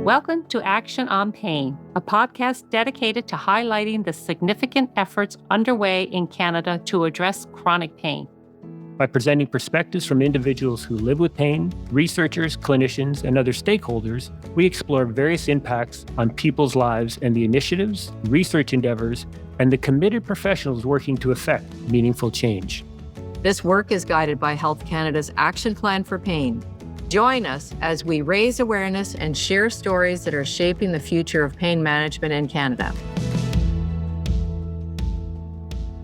Welcome to Action on Pain, a podcast dedicated to highlighting the significant efforts underway in Canada to address chronic pain. By presenting perspectives from individuals who live with pain, researchers, clinicians, and other stakeholders, we explore various impacts on people's lives and the initiatives, research endeavors, and the committed professionals working to effect meaningful change. This work is guided by Health Canada's Action Plan for Pain. Join us as we raise awareness and share stories that are shaping the future of pain management in Canada.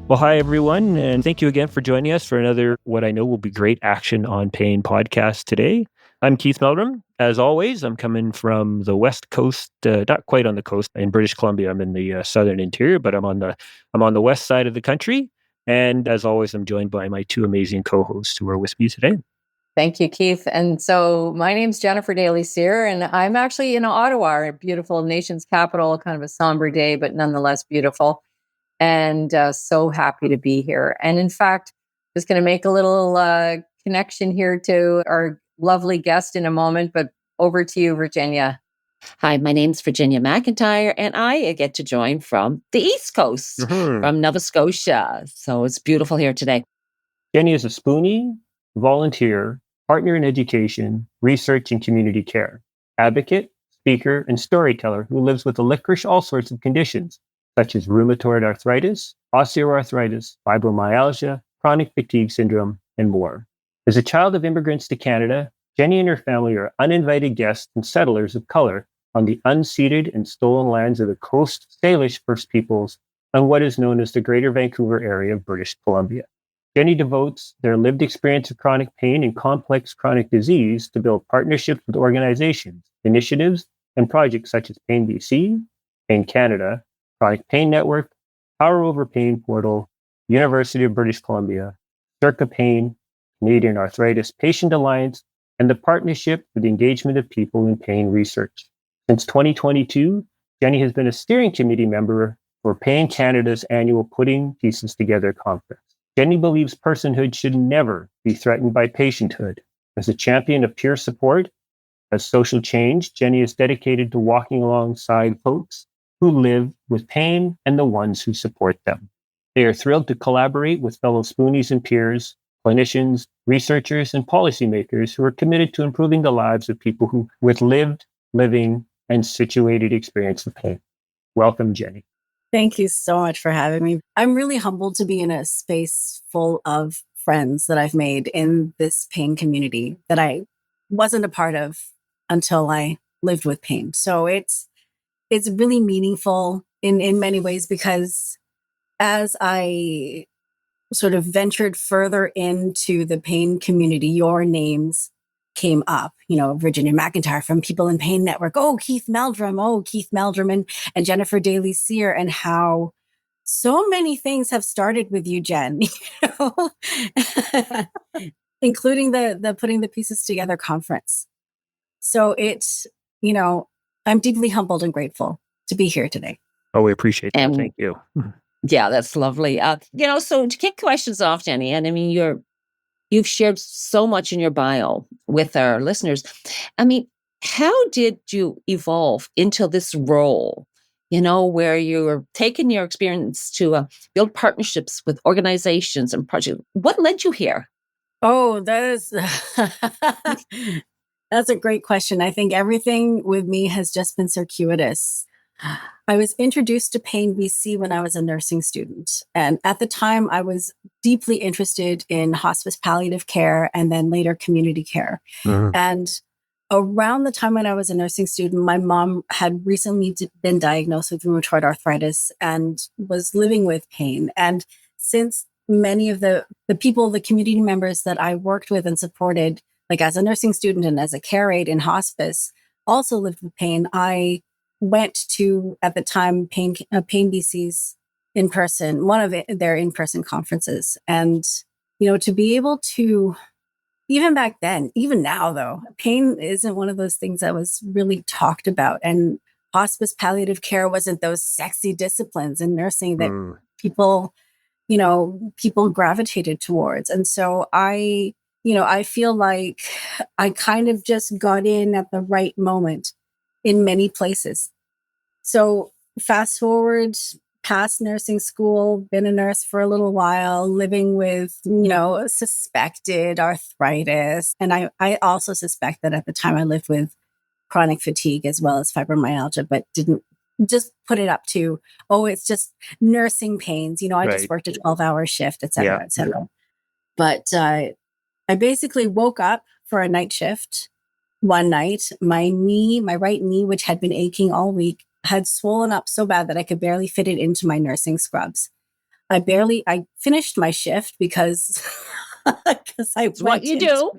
Well, hi, everyone, and thank you again for joining us for another, what I know will be great Action on Pain podcast today. I'm Keith Meldrum. As always, I'm coming from the West Coast, not quite on the coast in British Columbia. I'm in the southern interior, but I'm on the west side of the country. And as always, I'm joined by my two amazing co-hosts who are with me today. Thank you, Keith. And so my name's Jennifer Daly-Cyr, and I'm actually in Ottawa, a beautiful nation's capital, kind of a somber day, but nonetheless beautiful. And so happy to be here. And in fact, just going to make a little connection here to our lovely guest in a moment, but over to you, Virginia. Hi, my name's Virginia McIntyre, and I get to join from the East Coast, from Nova Scotia. So it's beautiful here today. Jenny is a Spoonie, volunteer, partner in education, research, and community care, advocate, speaker, and storyteller who lives with a licorice all sorts of conditions, such as rheumatoid arthritis, osteoarthritis, fibromyalgia, chronic fatigue syndrome, and more. As a child of immigrants to Canada, Jenny and her family are uninvited guests and settlers of color on the unceded and stolen lands of the Coast Salish First Peoples on what is known as the Greater Vancouver area of British Columbia. Jenny devotes their lived experience of chronic pain and complex chronic disease to build partnerships with organizations, initiatives, and projects such as Pain BC, Pain Canada, Chronic Pain Network, Power Over Pain Portal, University of British Columbia, Circa Pain, Canadian Arthritis Patient Alliance, and the Partnership for the Engagement of People in Pain Research. Since 2022, Jenny has been a steering committee member for Pain Canada's annual Putting Pieces Together conference. Jenny believes personhood should never be threatened by patienthood. As a champion of peer support, as social change, Jenny is dedicated to walking alongside folks who live with pain and the ones who support them. They are thrilled to collaborate with fellow Spoonies and peers, clinicians, researchers, and policymakers who are committed to improving the lives of people who with lived, living, and situated experience of pain. Welcome, Jenny. Thank you so much for having me. I'm really humbled to be in a space full of friends that I've made in this pain community that I wasn't a part of until I lived with pain. So it's really meaningful in many ways, because as I sort of ventured further into the pain community, your names came up, Virginia McIntyre from People in Pain Network. Keith Meldrum, and Jennifer Daly-Cyr, and how so many things have started with you, Jen, including the Putting the Pieces Together conference. So it's, I'm deeply humbled and grateful to be here today. Oh, we appreciate that. Thank you. Yeah, that's lovely. So to kick questions off, Jenny, and I mean, you've shared so much in your bio with our listeners. I mean, how did you evolve into this role, where you're taking your experience to build partnerships with organizations and projects? What led you here? Oh, that's a great question. I think everything with me has just been circuitous. I was introduced to Pain BC when I was a nursing student. And at the time, I was deeply interested in hospice palliative care and then later community care. And around the time when I was a nursing student, my mom had recently been diagnosed with rheumatoid arthritis and was living with pain. And since many of the people, the community members that I worked with and supported, like as a nursing student and as a care aide in hospice, also lived with pain, I went to, at the time, Pain BC's one of their in-person conferences. And, to be able to, even back then, even now though, pain isn't one of those things that was really talked about. And hospice palliative care wasn't those sexy disciplines in nursing that people gravitated towards. And so I feel like I kind of just got in at the right moment in many places. So fast forward past nursing school, been a nurse for a little while, living with, suspected arthritis. And I also suspect that at the time I lived with chronic fatigue as well as fibromyalgia, but didn't just put it up to, oh, it's just nursing pains. I just worked a 12-hour shift, et cetera, et cetera. But I basically woke up for a night shift one night. My right knee, which had been aching all week, had swollen up so bad that I could barely fit it into my nursing scrubs. I finished my shift because It's what you do.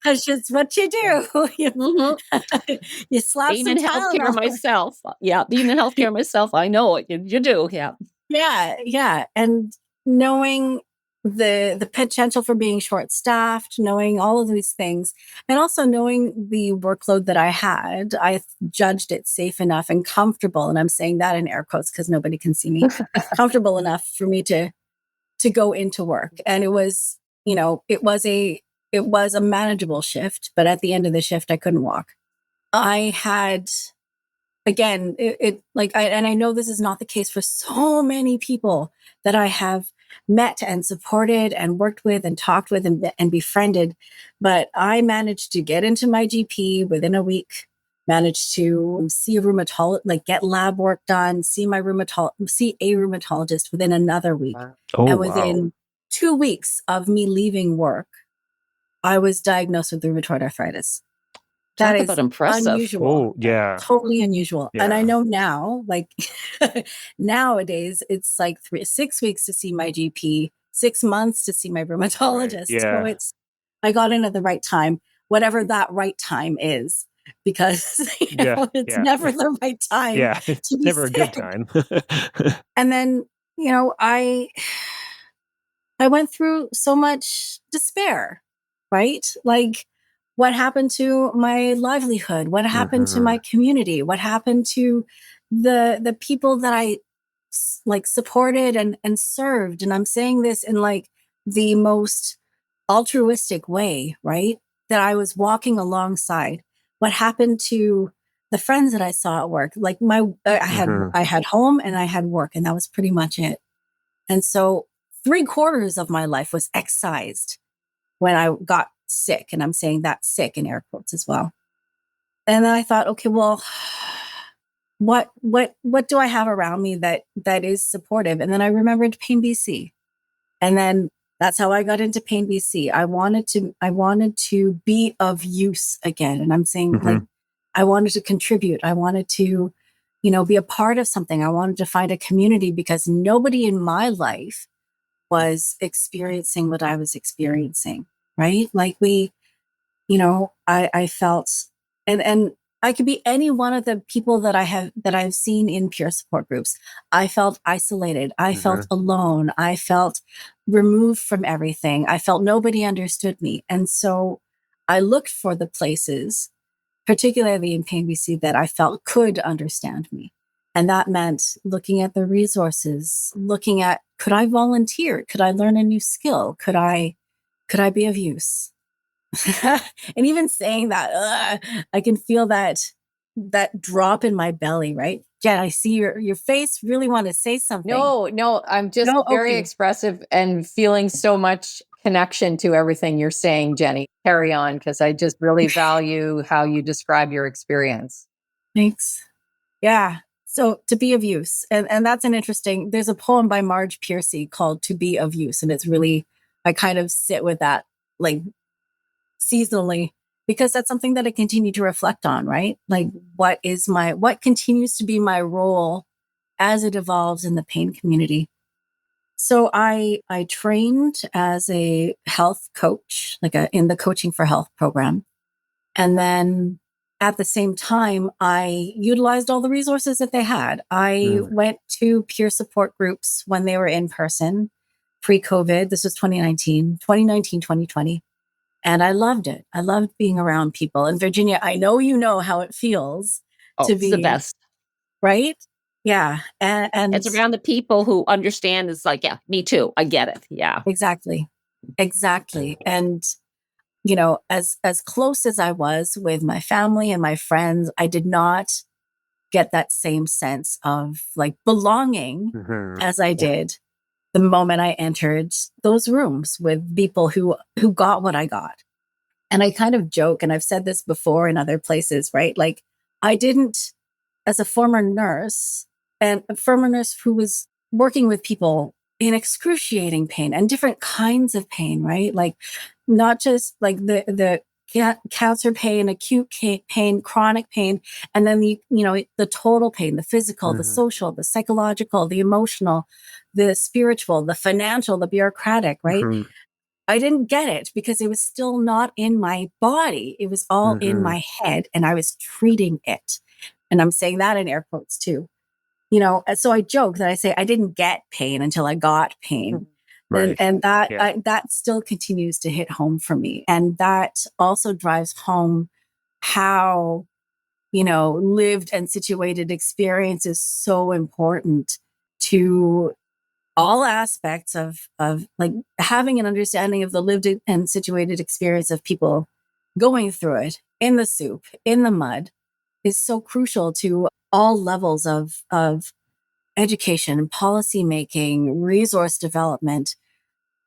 That's just what you do. You slap being some in healthcare Tylenol. myself. Yeah, being in healthcare myself, I know it. You do. Yeah. Yeah. And knowing the potential for being short-staffed, knowing all of these things, and also knowing the workload that I had, I judged it safe enough and comfortable. And I'm saying that in air quotes because nobody can see me. Comfortable enough for me to go into work. And it was, it was a manageable shift, but at the end of the shift, I couldn't walk. I had, again, and I know this is not the case for so many people that I have met and supported and worked with and talked with and befriended, but I managed to get into my GP within a week, managed to see a rheumatologist, get lab work done, see a rheumatologist within another week. Oh, and within 2 weeks of me leaving work, I was diagnosed with rheumatoid arthritis. That is impressive. unusual. Oh, yeah. Totally unusual. Yeah. And I know now, nowadays, it's 6 weeks to see my GP, 6 months to see my rheumatologist. Right. Yeah. So I got in at the right time, whatever that right time is, because it's never the right time. Yeah, it's to be never sick. a good time. And then, I went through so much despair, right? What happened to my livelihood? What happened to my community? What happened to the people that I supported and served? And I'm saying this in the most altruistic way, right? That I was walking alongside. What happened to the friends that I saw at work? I had home and I had work, and that was pretty much it. And so 3/4 of my life was excised when I got sick. And I'm saying that sick in air quotes as well. And then I thought, okay, well, what do I have around me that is supportive? And then I remembered Pain BC. And then that's how I got into Pain BC. I wanted to be of use again. And I'm saying I wanted to contribute. I wanted to, be a part of something. I wanted to find a community because nobody in my life was experiencing what I was experiencing, right? I felt, and I could be any one of the people that I've seen in peer support groups. I felt isolated. I felt alone. I felt removed from everything. I felt nobody understood me. And so I looked for the places, particularly in Pain BC, that I felt could understand me. And that meant looking at the resources, looking at, could I volunteer? Could I learn a new skill? Could I be of use? And even saying that, I can feel that drop in my belly, right? Jen, I see your face. Really want to say something. No, I'm just very expressive and feeling so much connection to everything you're saying, Jenny. Carry on, because I just really value how you describe your experience. Thanks. Yeah. So to be of use. And that's there's a poem by Marge Piercy called To Be of Use. And it's really, I kind of sit with that seasonally, because that's something that I continue to reflect on, right? What continues to be my role as it evolves in the pain community. So I trained as a health coach, in the Coaching for Health program. And then at the same time, I utilized all the resources that they had. I went to peer support groups when they were in person, pre-COVID. This was 2019, 2020. And I loved it. I loved being around people. And Virginia, I know you know how it feels to be the best. Right? Yeah. And it's around the people who understand. It's yeah, me too. I get it. Yeah. Exactly. And as close as I was with my family and my friends, I did not get that same sense of like belonging as I did the moment I entered those rooms with people who got what I got. And I kind of joke, and I've said this before in other places, right? Like I didn't, as a former nurse, and a former nurse who was working with people in excruciating pain and different kinds of pain, right? Like not just like the cancer pain, acute pain, chronic pain, and then the total pain, the physical, the social, the psychological, the emotional, the spiritual, the financial, the bureaucratic, right? I didn't get it because it was still not in my body. It was all in my head, and I was treating it. And I'm saying that in air quotes too. So I joke that I say I didn't get pain until I got pain. Right. And that still continues to hit home for me. And that also drives home how, lived and situated experience is so important to all aspects of like having an understanding of the lived and situated experience of people going through it in the soup, in the mud, is so crucial to all levels of education, policy making, resource development,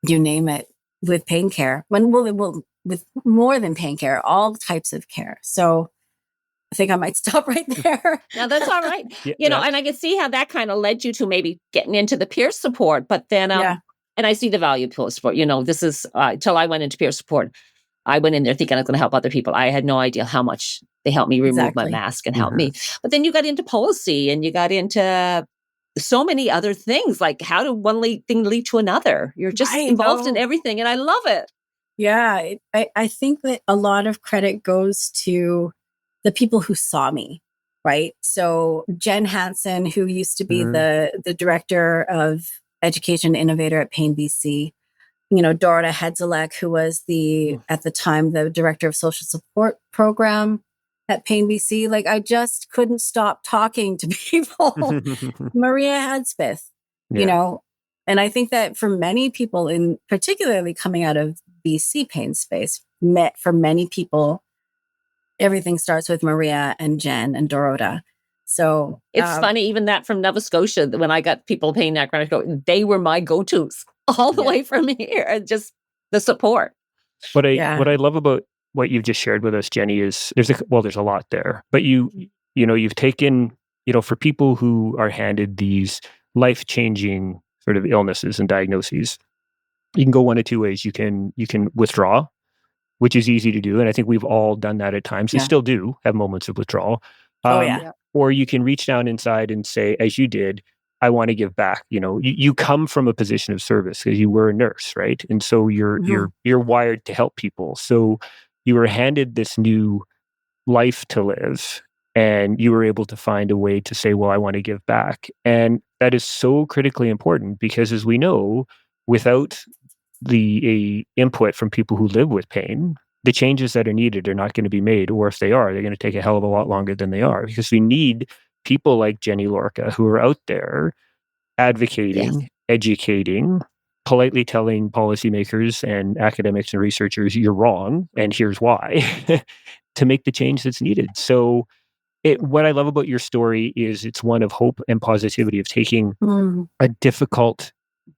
you name it, with pain care. With more than pain care, all types of care. So I think I might stop right there. Now that's all right. Yeah. And I can see how that kind of led you to maybe getting into the peer support, but then, Yeah. and I see the value of peer support. This is, till I went into peer support, I went in there thinking I was going to help other people. I had no idea how much they helped me remove my Exactly. mask and help me. But then you got into policy and you got into so many other things. Like how did one thing lead to another? You're just involved in everything. And I love it. Yeah. I think that a lot of credit goes to the people who saw me, right? So Jen Hansen, who used to be the director of education innovator at Payne BC, Dorota Hedzelek, who was at the time, the director of social support program at Payne BC. Like I just couldn't stop talking to people. Maria Hadsmith, and I think that for many people, in particularly coming out of BC pain space, for many people, everything starts with Maria and Jen and Dorota. So it's funny, even that from Nova Scotia, when I got people paying that chronic, they were my go-tos all the way from here, and just the support. What I love about what you've just shared with us, Jenny, is there's a lot there, but you've taken, for people who are handed these life-changing sort of illnesses and diagnoses, you can go one of two ways. You can withdraw, which is easy to do. And I think we've all done that at times and still do have moments of withdrawal. Or you can reach down inside and say, as you did, I want to give back. You come from a position of service because you were a nurse, right? And so you're wired to help people. So you were handed this new life to live, and you were able to find a way to say, well, I want to give back. And that is so critically important because, as we know, without the input from people who live with pain, the changes that are needed are not going to be made, or if they are, they're going to take a hell of a lot longer than they are, because we need people like Jenny Lorca who are out there advocating, educating, politely telling policymakers and academics and researchers you're wrong and here's why, to make the change that's needed. So what I love about your story is it's one of hope and positivity, of taking a difficult,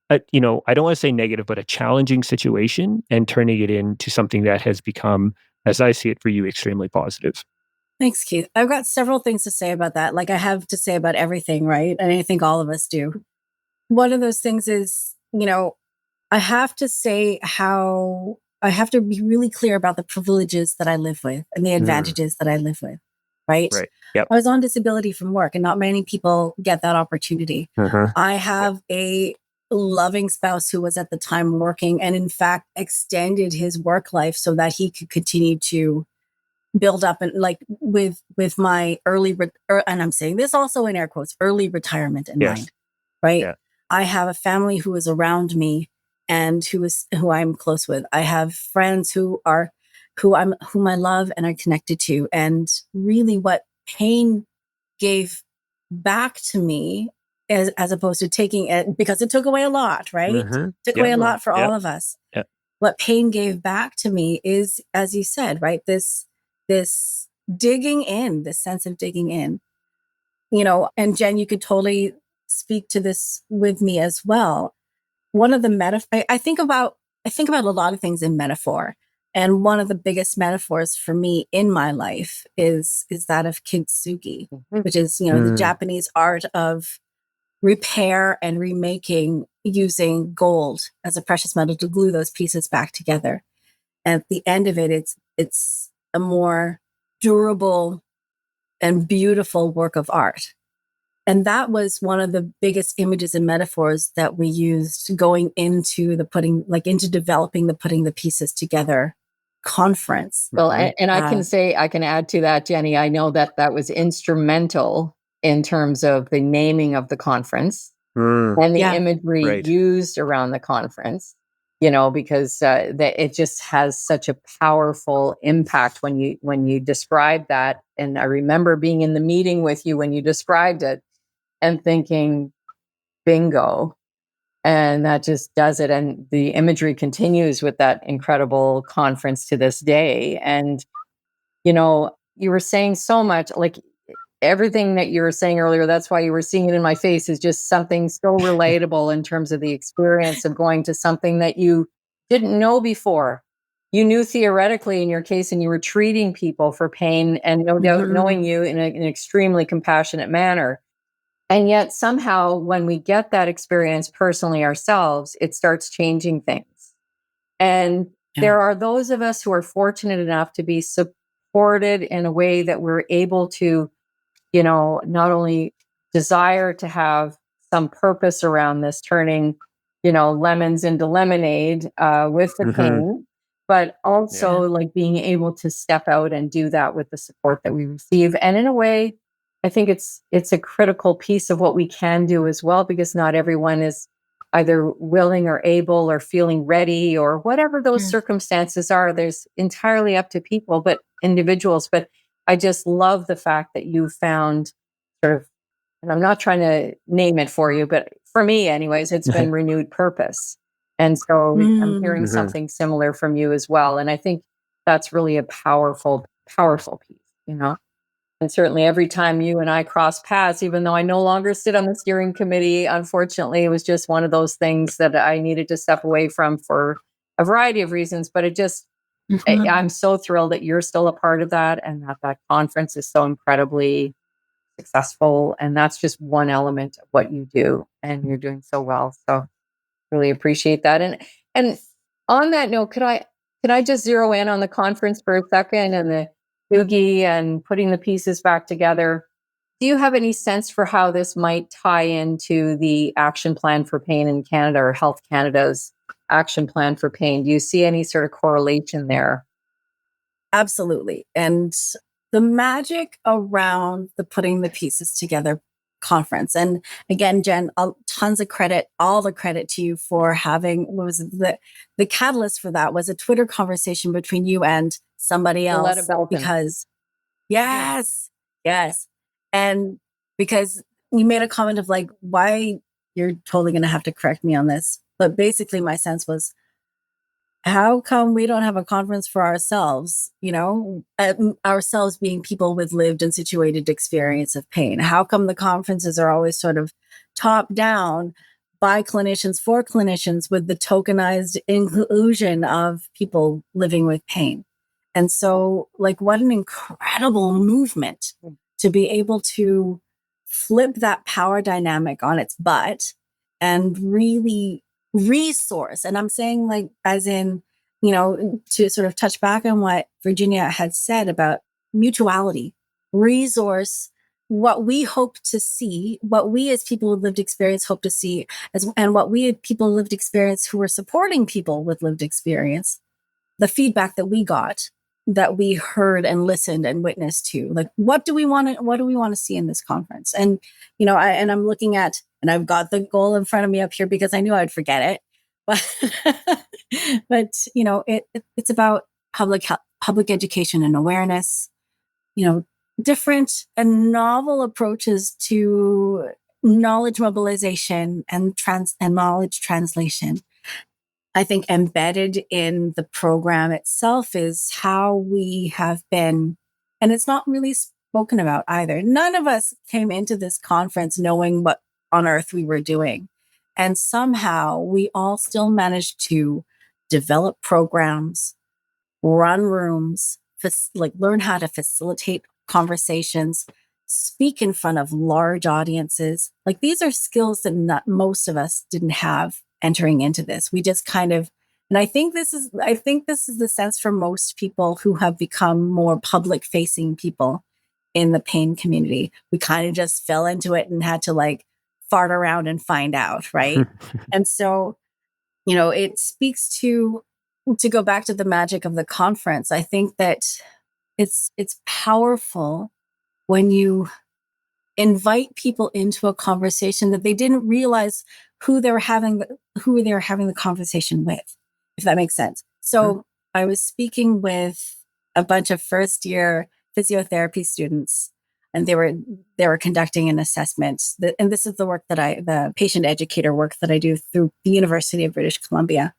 I don't want to say negative, but a challenging situation and turning it into something that has become, as I see it for you, extremely positive. Thanks, Keith. I've got several things to say about that. Like I have to say about everything, right? And I think all of us do. One of those things is, I have to say how I have to be really clear about the privileges that I live with and the advantages that I live with, right? Yep. I was on disability from work, and not many people get that opportunity. I have a loving spouse who was at the time working, and in fact extended his work life so that he could continue to build up, and like with my and I'm saying this also in air quotes, early retirement in mind, right? Yeah. I have a family who is around me and who I'm close with. I have friends whom I love and are connected to. And really what pain gave back to me, as opposed to taking it, because it took away a lot, right? Took away a lot for all of us. what pain gave back to me is, as you said, right, this digging in, this sense of digging in, and Jen, you could totally speak to this with me as well. One of the I think about a lot of things in metaphor. And one of the biggest metaphors for me in my life is that of kintsugi, which is, the Japanese art of repair and remaking using gold as a precious metal to glue those pieces back together. And at the end of it, it's a more durable and beautiful work of art. And that was one of the biggest images and metaphors that we used going into into developing the putting the pieces together conference. Well, and I can add to that, Jenny. I know that was instrumental in terms of the naming of the conference and the imagery used around the conference, because it just has such a powerful impact when you describe that. And I remember being in the meeting with you when you described it and thinking, bingo. And that just does it. And the imagery continues with that incredible conference to this day. And, you were saying so much, like everything that you were saying earlier, that's why you were seeing it in my face, is just something so relatable in terms of the experience of going to something that you didn't know before. You knew theoretically in your case, and you were treating people for pain, and no doubt knowing you in an extremely compassionate manner. And yet somehow when we get that experience personally ourselves, it starts changing things. And there are those of us who are fortunate enough to be supported in a way that we're able to, not only desire to have some purpose around this, turning, lemons into lemonade with the pain, but also like being able to step out and do that with the support that we receive. And in a way, I think it's a critical piece of what we can do as well, because not everyone is either willing or able or feeling ready or whatever those circumstances are. There's entirely up to people, but individuals. But I just love the fact that you found sort of, and I'm not trying to name it for you, but for me anyways, it's been renewed purpose. And so I'm hearing something similar from you as well. And I think that's really a powerful, powerful piece, And certainly every time you and I cross paths, even though I no longer sit on the steering committee, unfortunately, it was just one of those things that I needed to step away from for a variety of reasons. But it just, I'm so thrilled that you're still a part of that, and that conference is so incredibly successful. And that's just one element of what you do, and you're doing so well. So really appreciate that. And on that note, can I just zero in on the conference for a second and the Doogie and putting the pieces back together? Do you have any sense for how this might tie into the action plan for pain in Canada, or Health Canada's action plan for pain? Do you see any sort of correlation there? Absolutely. And the magic around the putting the pieces together conference. And again, Jen, tons of credit, all the credit to you for having, what was it? The catalyst for that was a Twitter conversation between you and somebody else. Because yes. And because you made a comment of like, why, you're totally going to have to correct me on this. But basically my sense was, how come we don't have a conference for ourselves, ourselves being people with lived and situated experience of pain? How come the conferences are always sort of top down by clinicians for clinicians with the tokenized inclusion of people living with pain? And so, like, what an incredible movement to be able to flip that power dynamic on its butt and really resource. And I'm saying, like, as in, to sort of touch back on what Virginia had said about mutuality, resource what we hope to see, what we as people with lived experience hope to see, and what we as people with lived experience who are supporting people with lived experience, the feedback that we got, that we heard and listened and witnessed to, like, what do we want to see in this conference? And, I'm looking at, and I've got the goal in front of me up here because I knew I'd forget it. But it's about public education and awareness, different and novel approaches to knowledge mobilization and knowledge translation. I think embedded in the program itself is how we have been, and it's not really spoken about either. None of us came into this conference knowing what on earth we were doing. And somehow we all still managed to develop programs, run rooms, learn how to facilitate conversations, speak in front of large audiences. Like these are skills that not most of us didn't have entering into this. We just kind of, and I think this is the sense for most people who have become more public facing people in the pain community. We kind of just fell into it and had to like fart around and find out, right? And so, it speaks to go back to the magic of the conference. I think that it's powerful when you invite people into a conversation that they didn't realize who they were having the conversation with, if that makes sense. So I was speaking with a bunch of first year physiotherapy students, and they were conducting an assessment. And this is the patient educator work that I do through the University of British Columbia.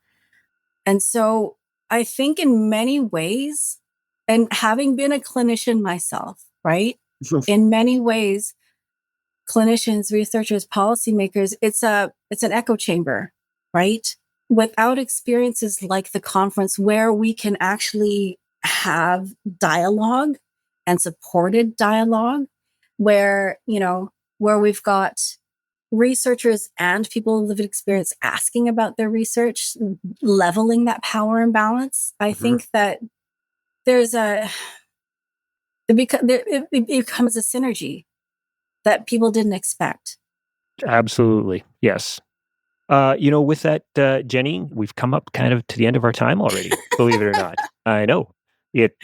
And so I think in many ways, and having been a clinician myself, right? In many ways, clinicians, researchers, policymakers, it's an echo chamber, right? Without experiences like the conference where we can actually have dialogue and supported dialogue, where we've got researchers and people with lived experience asking about their research, leveling that power imbalance. I think that it becomes a synergy that people didn't expect. Absolutely. Yes. With that, Jenny, we've come up kind of to the end of our time already, believe it or not. I know. It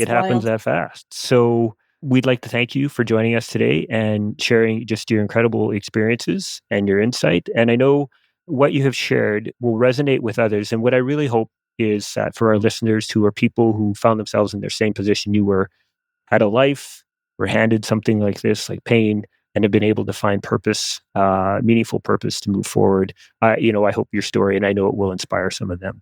happens that fast. So we'd like to thank you for joining us today and sharing just your incredible experiences and your insight. And I know what you have shared will resonate with others. And what I really hope is that for our listeners who are people who found themselves in their same position you were, had a life, were handed something like this, like pain, and have been able to find purpose, meaningful purpose to move forward. I hope your story, and I know it will inspire some of them.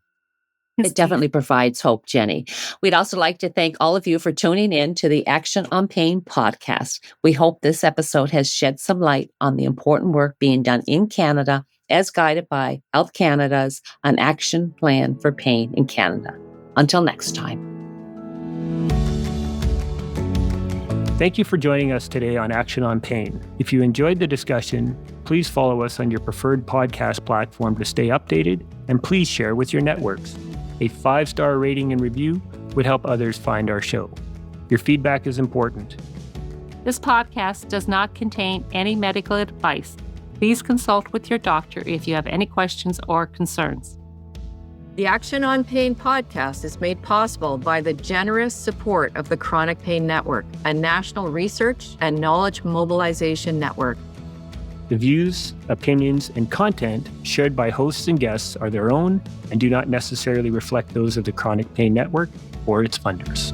It definitely provides hope, Jenny. We'd also like to thank all of you for tuning in to the Action on Pain podcast. We hope this episode has shed some light on the important work being done in Canada as guided by Health Canada's An Action Plan for Pain in Canada. Until next time. Thank you for joining us today on Action on Pain. If you enjoyed the discussion, please follow us on your preferred podcast platform to stay updated, and please share with your networks. A 5-star rating and review would help others find our show. Your feedback is important. This podcast does not contain any medical advice. Please consult with your doctor if you have any questions or concerns. The Action on Pain podcast is made possible by the generous support of the Chronic Pain Network, a national research and knowledge mobilization network. The views, opinions, and content shared by hosts and guests are their own and do not necessarily reflect those of the Chronic Pain Network or its funders.